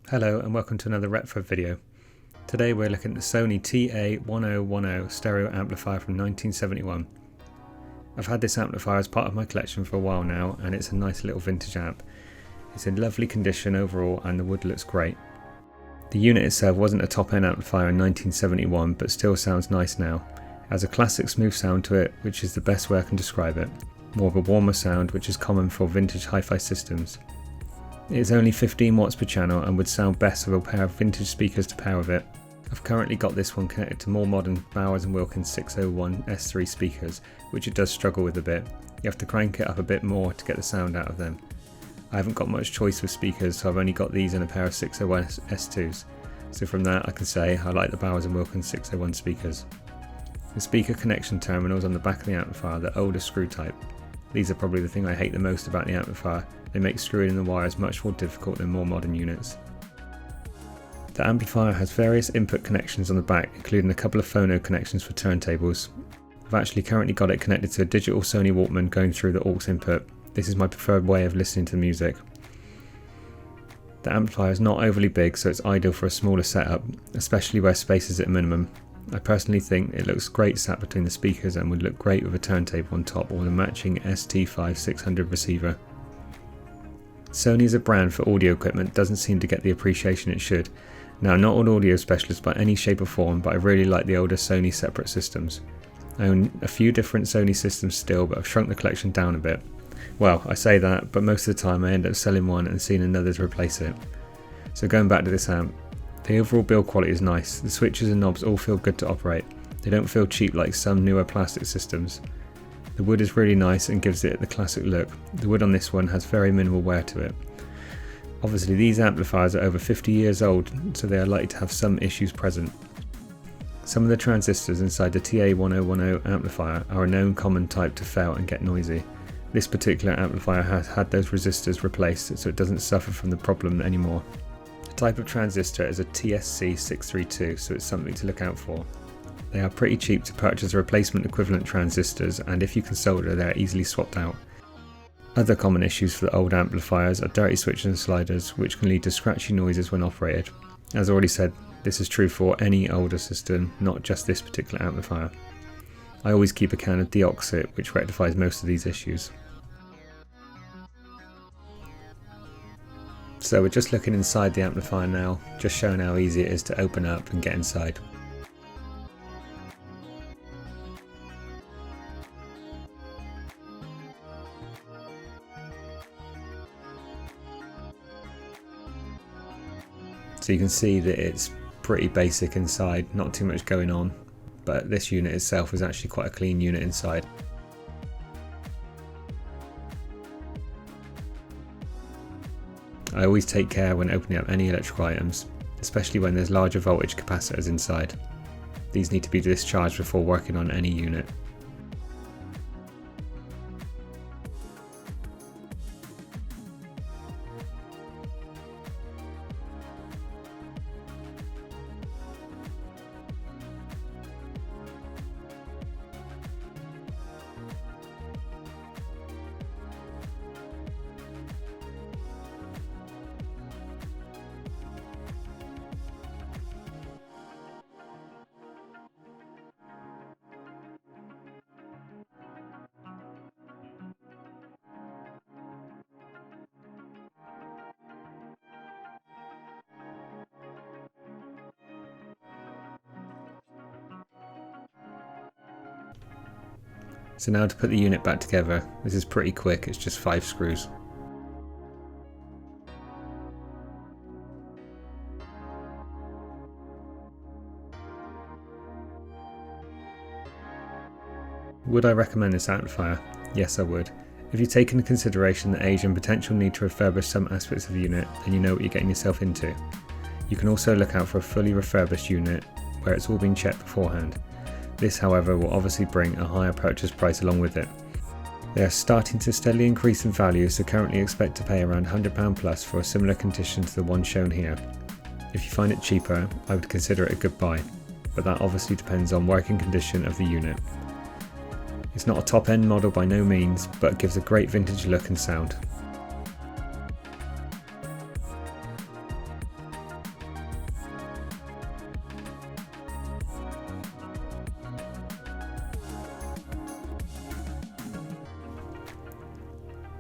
Hello and welcome to another Retfurb video. Today we're looking at the Sony TA-1010 stereo amplifier from 1971. I've had this amplifier as part of my collection for a while now and it's a nice little vintage amp. It's in lovely condition overall and the wood looks great. The unit itself wasn't a top-end amplifier in 1971 but still sounds nice now. It has a classic smooth sound to it, which is the best way I can describe it. More of a warmer sound which is common for vintage hi-fi systems. It is only 15 watts per channel and would sound best with a pair of vintage speakers to pair with it. I've currently got this one connected to more modern Bowers & Wilkins 601 S3 speakers, which it does struggle with a bit. You have to crank it up a bit more to get the sound out of them. I haven't got much choice with speakers, so I've only got these and a pair of 601 S2s. So from that I can say I like the Bowers & Wilkins 601 speakers. The speaker connection terminals on the back of the amplifier are the older screw type. These are probably the thing I hate the most about the amplifier. They make screwing in the wires much more difficult than more modern units. The amplifier has various input connections on the back, including a couple of phono connections for turntables. I've actually currently got it connected to a digital Sony Walkman going through the aux input. This is my preferred way of listening to music. The amplifier is not overly big, so it's ideal for a smaller setup, especially where space is at a minimum. I personally think it looks great sat between the speakers and would look great with a turntable on top or the matching ST5600 receiver. Sony as a brand for audio equipment doesn't seem to get the appreciation it should. Now, not an audio specialist by any shape or form, but I really like the older Sony separate systems. I own a few different Sony systems still, but I've shrunk the collection down a bit. Well, I say that, but most of the time I end up selling one and seeing another to replace it. So going back to this amp, the overall build quality is nice. The switches and knobs all feel good to operate. They don't feel cheap like some newer plastic systems. The wood is really nice and gives it the classic look. The wood on this one has very minimal wear to it. Obviously these amplifiers are over 50 years old, so they are likely to have some issues present. Some of the transistors inside the TA-1010 amplifier are a known common type to fail and get noisy. This particular amplifier has had those resistors replaced, so it doesn't suffer from the problem anymore. The type of transistor is a TSC632, so it's something to look out for. They are pretty cheap to purchase replacement equivalent transistors, and if you can solder, they are easily swapped out. Other common issues for the old amplifiers are dirty switches and sliders, which can lead to scratchy noises when operated. As already said, this is true for any older system, not just this particular amplifier. I always keep a can of deoxit, which rectifies most of these issues. So we're just looking inside the amplifier now, just showing how easy it is to open up and get inside. So you can see that it's pretty basic inside, not too much going on, but this unit itself is actually quite a clean unit inside. I always take care when opening up any electrical items, especially when there's larger voltage capacitors inside. These need to be discharged before working on any unit. So now to put the unit back together, this is pretty quick, it's just 5 screws. Would I recommend this amplifier? Yes, I would. If you take into consideration the age and potential need to refurbish some aspects of the unit, then you know what you're getting yourself into. You can also look out for a fully refurbished unit where it's all been checked beforehand. This, however, will obviously bring a higher purchase price along with it. They are starting to steadily increase in value, so currently expect to pay around £100 plus for a similar condition to the one shown here. If you find it cheaper, I would consider it a good buy, but that obviously depends on working condition of the unit. It's not a top-end model by no means, but gives a great vintage look and sound.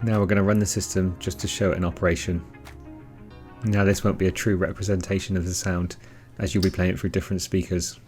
Now we're going to run the system just to show it in operation. Now this won't be a true representation of the sound, as you'll be playing it through different speakers.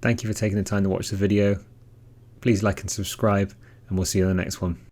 Thank you for taking the time to watch the video. Please like and subscribe, and we'll see you in the next one.